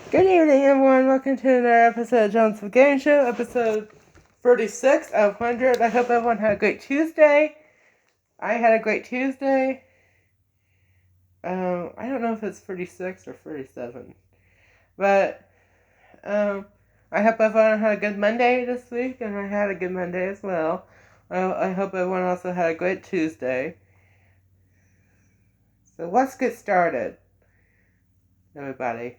Good evening, everyone. Welcome to another episode of Jonhson Mclang Show, episode 36 of 100. I hope everyone had a great Tuesday. I had a great Tuesday. I don't know if it's 36 or 37, but I hope everyone had a good Monday this week, and I had a good Monday as well. I hope everyone also had a great Tuesday. So let's get started, everybody.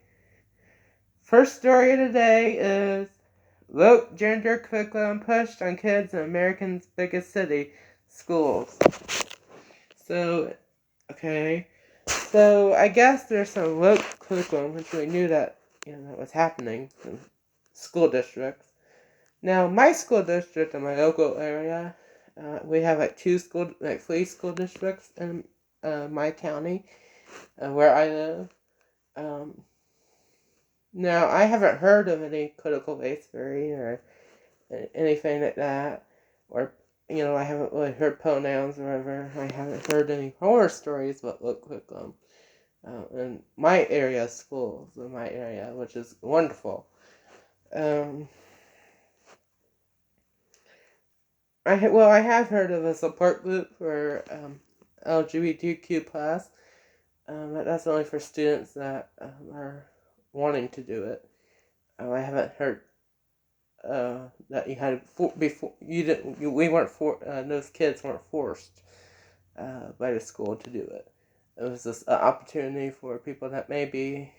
First story of the day is woke gender curriculum pushed on kids in America's biggest city schools. So I guess there's some woke curriculum, which we knew that that was happening in school districts. Now, my school district in my local area, we have three school districts in my county, where I live. Now, I haven't heard of any critical race theory or anything like that, or I haven't really heard pronouns or whatever. I haven't heard any horror stories about woke curriculum in my area schools in my area, which is wonderful. I have heard of a support group for LGBTQ plus, but that's only for students that are wanting to do it. I haven't heard that you had before you didn't. We weren't those kids weren't forced by the school to do it. It was just an opportunity for people that may be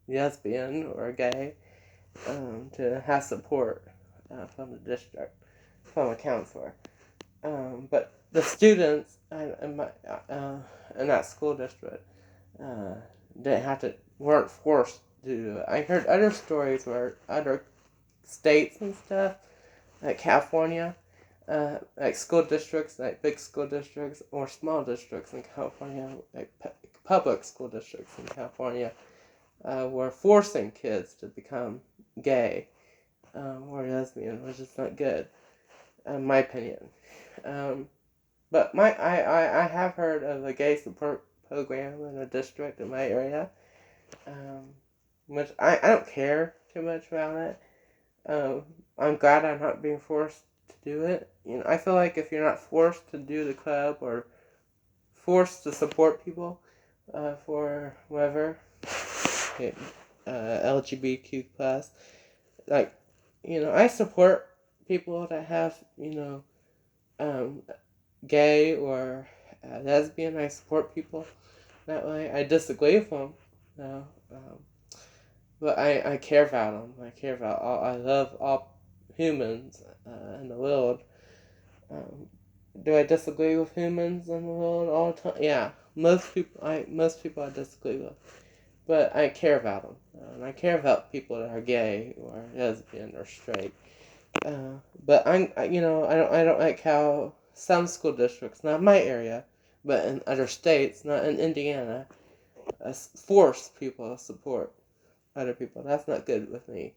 lesbian or gay to have support from the district, from a counselor. But the students in that school district weren't forced to do it. I heard other stories where other states and stuff, like California, like school districts, like big school districts or small districts in California, like public school districts in California, were forcing kids to become gay or lesbian, which is not good, in my opinion. But I have heard of a gay support program in a district in my area, which I don't care too much about it. I'm glad I'm not being forced to do it. I feel like if you're not forced to do the club or forced to support people for whatever, LGBTQ plus, like, I support people that have, gay or lesbian. I support people that way. I disagree with them, no, but I care about them. I care about all. I love all humans in the world. Do I disagree with humans in the world all the time? Yeah, most people I disagree with, but I care about them. And I care about people that are gay or lesbian or straight. But I don't like how some school districts, not my area, but in other states, not in Indiana, force people to support other people. That's not good with me.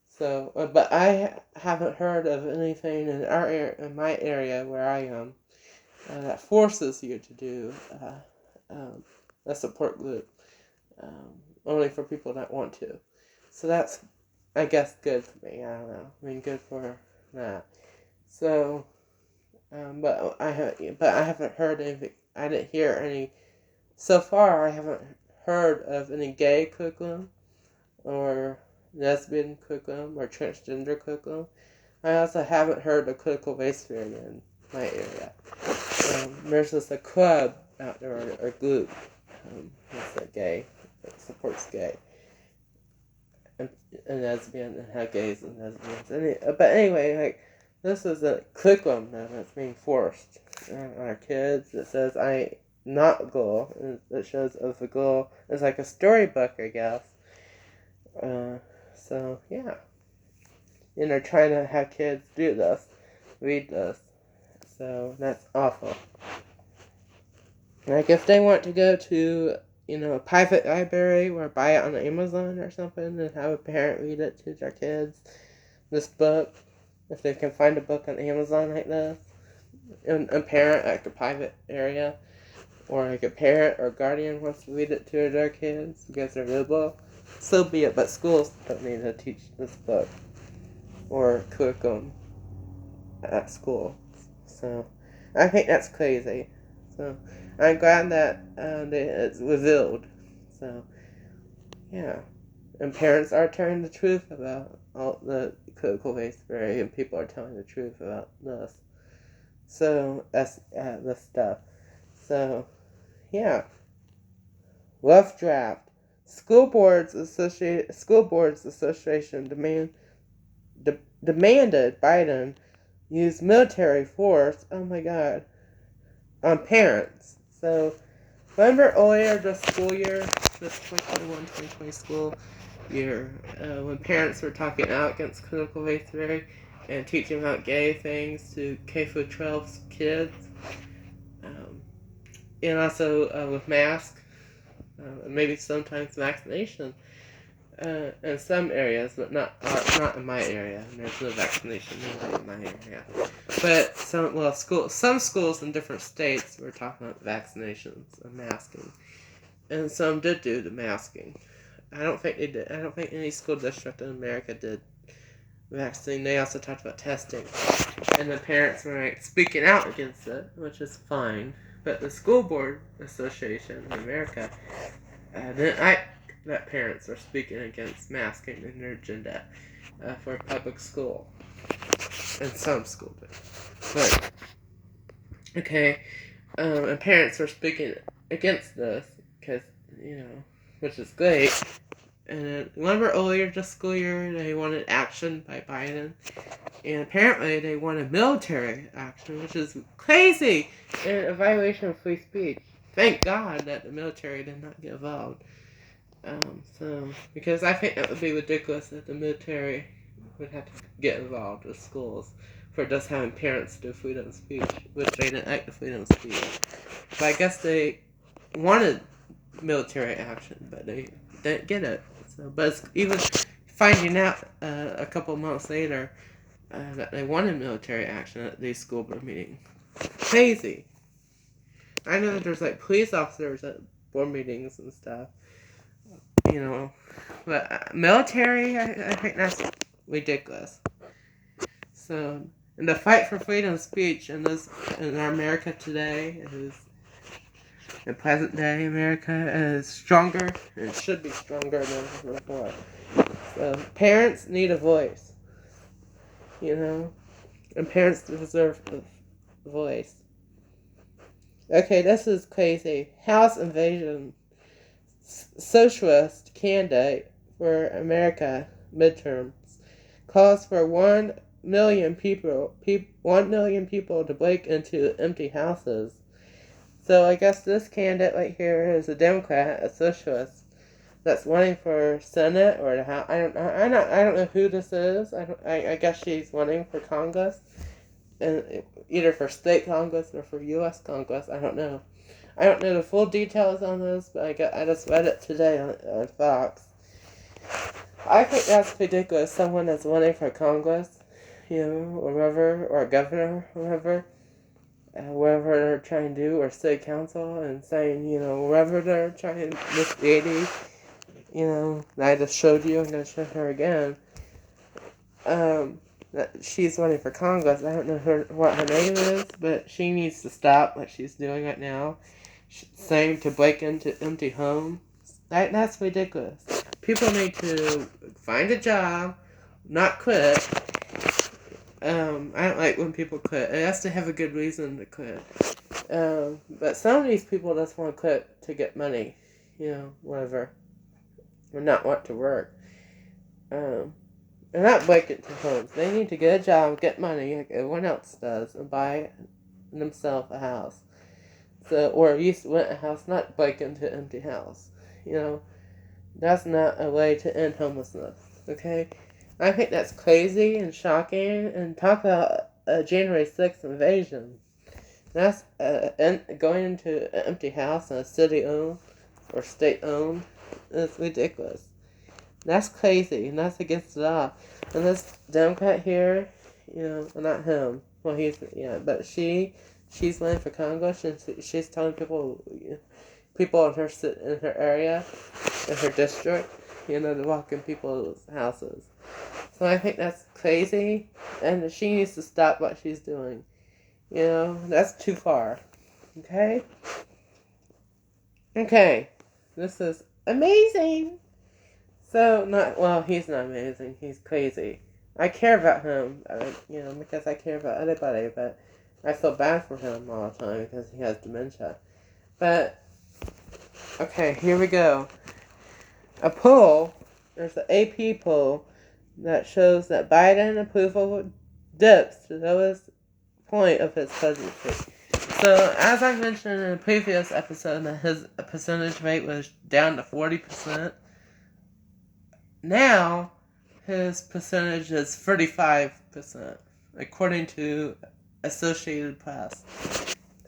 So, but I haven't heard of anything in my area where I am, that forces you to do a support group, only for people that want to. So that's, I guess, good for me. I don't know. I mean, good for that. So, but I haven't heard anything. I didn't hear any. So far, I haven't heard of any gay curriculum or lesbian curriculum or transgender curriculum. I also haven't heard of critical race theory in my area. There's just a club out there, or a group that's gay, that supports gay and lesbian, and have gays and lesbians. But anyway, like, this is a curriculum that's being forced on our kids. It says I not a girl. It shows of a girl. It's like a storybook, I guess. So yeah, they're trying to have kids do this, read this. So that's awful. Like, if they want to go to, a private library or buy it on Amazon or something and have a parent read it to their kids, this book, if they can find a book on Amazon like this, and a parent at the private area, or like a parent or guardian wants to read it to their kids because they're liberal, so be it, but schools don't need to teach this book or curriculum at school. So I think that's crazy. So I'm glad that it's revealed. So yeah, and parents are telling the truth about all the critical race theory, and people are telling the truth about this. So that's this stuff. So yeah, rough draft. School boards association demanded Biden use military force. Oh my God, on parents. So remember earlier this school year, this 2021-2020 school year, when parents were talking out against critical race theory and teaching about gay things to K-12 kids, and also with masks, maybe sometimes vaccination in some areas, but not in my area. There's no vaccination in my area. But some schools in different states were talking about vaccinations and masking, and some did do the masking. I don't think they did. I don't think any school district in America did vaccine. They also talked about testing, and the parents were speaking out against it, which is fine. But the School Board Association in America didn't like that parents are speaking against masking in their agenda for public school, and some school do. But okay, and parents are speaking against this because which is great. And remember earlier this school year they wanted action by Biden, and apparently they wanted military action, which is crazy and a violation of free speech. Thank God that the military did not get involved. Because I think that would be ridiculous if the military would have to get involved with schools for just having parents do freedom of speech, which they didn't like the freedom of speech. But I guess they wanted military action, but they didn't get it. So, but it's even finding out a couple months later that they wanted military action at these school board meetings. Crazy. I know that there's police officers at board meetings and stuff. But military, I think that's ridiculous. So, and the fight for freedom of speech in our America today in present day America is stronger. It should be stronger than before. So, parents need a voice. And parents deserve a voice. Okay, this is crazy. House invasion. Socialist candidate for America midterms calls for 1 million people to break into empty houses. So I guess this candidate right here is a Democrat, a socialist, that's running for Senate or the House. I don't know who this is. I guess she's running for Congress, and either for state Congress or for U.S. Congress. I don't know. I don't know the full details on this, but I just read it today on Fox. I think that's ridiculous. Someone that's running for Congress, or whatever, or a governor, or whatever they're trying to do, or city council, and saying, whatever they're trying, this lady, I just showed you, I'm going to show her again, that she's running for Congress. I don't know what her name is, but she needs to stop what she's doing right now. Saying to break into empty homes. That's ridiculous. People need to find a job, not quit. I don't like when people quit. It has to have a good reason to quit. But some of these people just want to quit to get money, whatever, or not want to work. They're not breaking into homes. They need to get a job, get money like everyone else does, and buy themselves a house. So, or used to rent a house, not break into an empty house. That's not a way to end homelessness, okay? I think that's crazy and shocking, and talk about a January 6th invasion. That's going into an empty house in a city-owned or state-owned. It's ridiculous. That's crazy, and that's against the law. And this Democrat here, not him. Well, but she's running for Congress, and she's telling people in her area, in her district, to walk in people's houses. So I think that's crazy, and she needs to stop what she's doing. That's too far. Okay? Okay. This is amazing. So, he's not amazing. He's crazy. I care about him, because I care about everybody, but I feel bad for him all the time because he has dementia. But, okay, here we go. A poll, there's an AP poll that shows that Biden approval dips to the lowest point of his presidency. So, as I mentioned in a previous episode, that his percentage rate was down to 40%. Now, his percentage is 35%, according to Associated Press.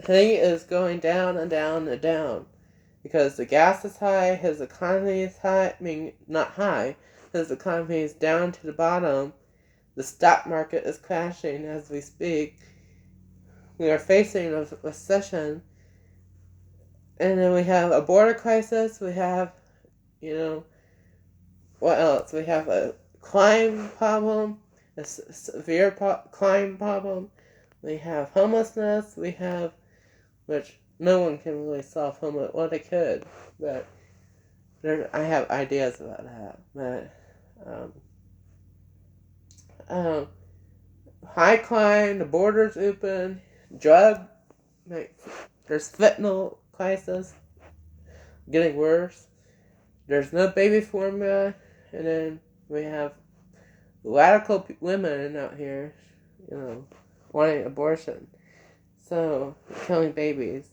He is going down and down and down. Because the gas is high, his economy is high, not high, his economy is down to the bottom, the stock market is crashing as we speak, we are facing a recession, and then we have a border crisis, we have, what else? We have a crime problem, a severe crime problem, we have homelessness, which no one can really solve homelessness. Well, they could, but I have ideas about that. But high crime, the border's open, there's fentanyl crisis getting worse. There's no baby formula, and then we have radical women out here, wanting abortion, so killing babies.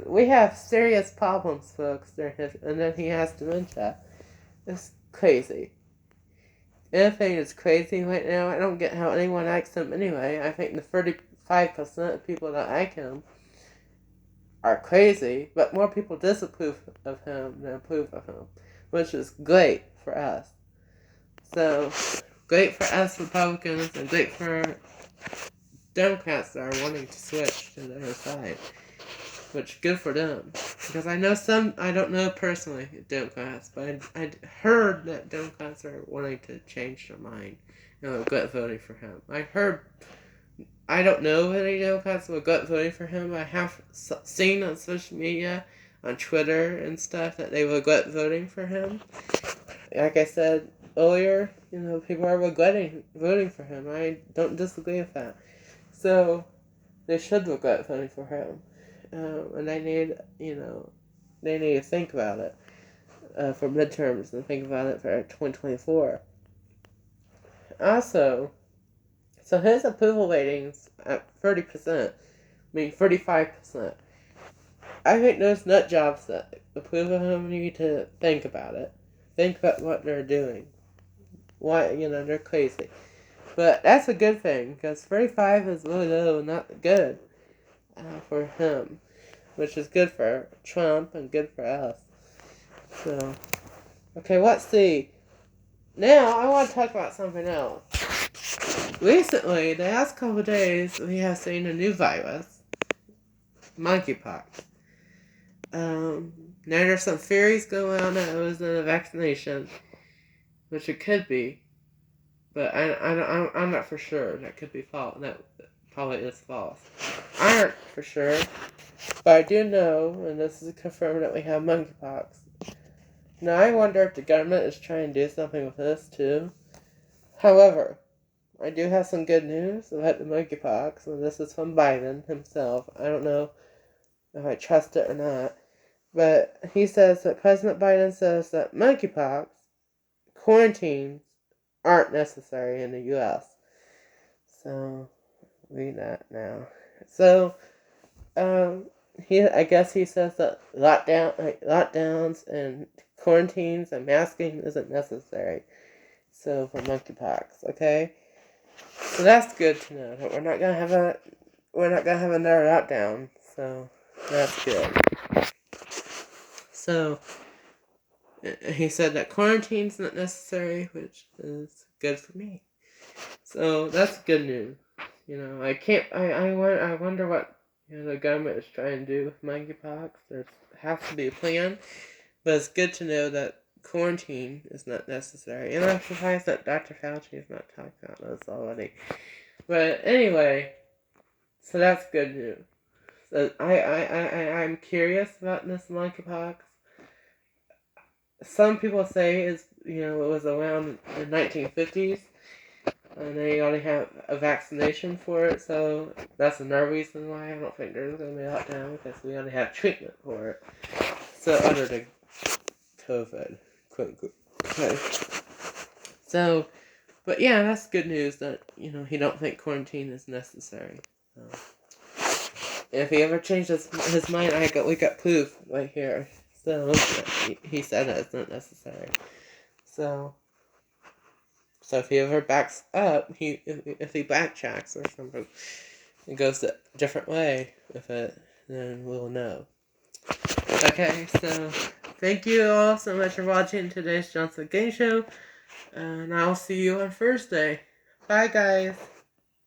We have serious problems, folks, and then he has dementia. It's crazy. Anything is crazy right now. I don't get how anyone likes him anyway. I think the 35% of people that like him are crazy, but more people disapprove of him than approve of him, which is great for us. So, great for us Republicans, and great for Democrats that are wanting to switch to the other side. Which, good for them. Because I don't know personally Democrats, but I heard that Democrats are wanting to change their mind and will gut voting for him. I don't know any Democrats will gut voting for him, but I have seen on social media, on Twitter and stuff, that they will gut voting for him. Like I said earlier, people are regretting voting for him. I don't disagree with that. So, they should regret voting for him. And they need to think about it for midterms and think about it for 2024. Also, so his approval ratings at 30%, 35%. I think those nut jobs that approve of him need to think about it. Think about what they're doing. Why, they're crazy. But that's a good thing, because 35 is really low and not good for him, which is good for Trump and good for us. So, okay, let's see. Now, I want to talk about something else. Recently, the last couple of days, we have seen a new virus, monkeypox. Now there's some theories going on that it was in a vaccination, which it could be, but I'm not for sure. That could be false. That probably is false. I aren't for sure, but I do know, and this is confirmed, that we have monkeypox. Now I wonder if the government is trying to do something with this too. However, I do have some good news about the monkeypox, and this is from Biden himself. I don't know if I trust it or not, but he says that President Biden says that monkeypox quarantines aren't necessary in the U.S. So, read that now. So, I guess he says that lockdowns and quarantines and masking isn't necessary. So, for monkeypox, okay? So that's good to know that we're not gonna have another lockdown. So that's good. So he said that quarantine's not necessary, which is good for me. So that's good news. I wonder what the government is trying to do with monkeypox. There has to be a plan, but it's good to know that quarantine is not necessary. And I'm surprised that Dr. Fauci is not talking about this already. But anyway, so that's good news. So I'm curious about this monkeypox. Some people say it was around the 1950s, and they already have a vaccination for it, so that's another reason why I don't think there's going to be a lockdown, because we already have treatment for it. So, under the COVID, quote unquote. Okay. So, but yeah, that's good news that, he don't think quarantine is necessary. If he ever changes his mind, we got proof right here. So, he said that it's not necessary. So if he ever backs up, if he backtracks or something, it goes a different way with it, then we'll know. Okay, so thank you all so much for watching today's Jonhson Mclang Show, and I'll see you on Thursday. Bye, guys.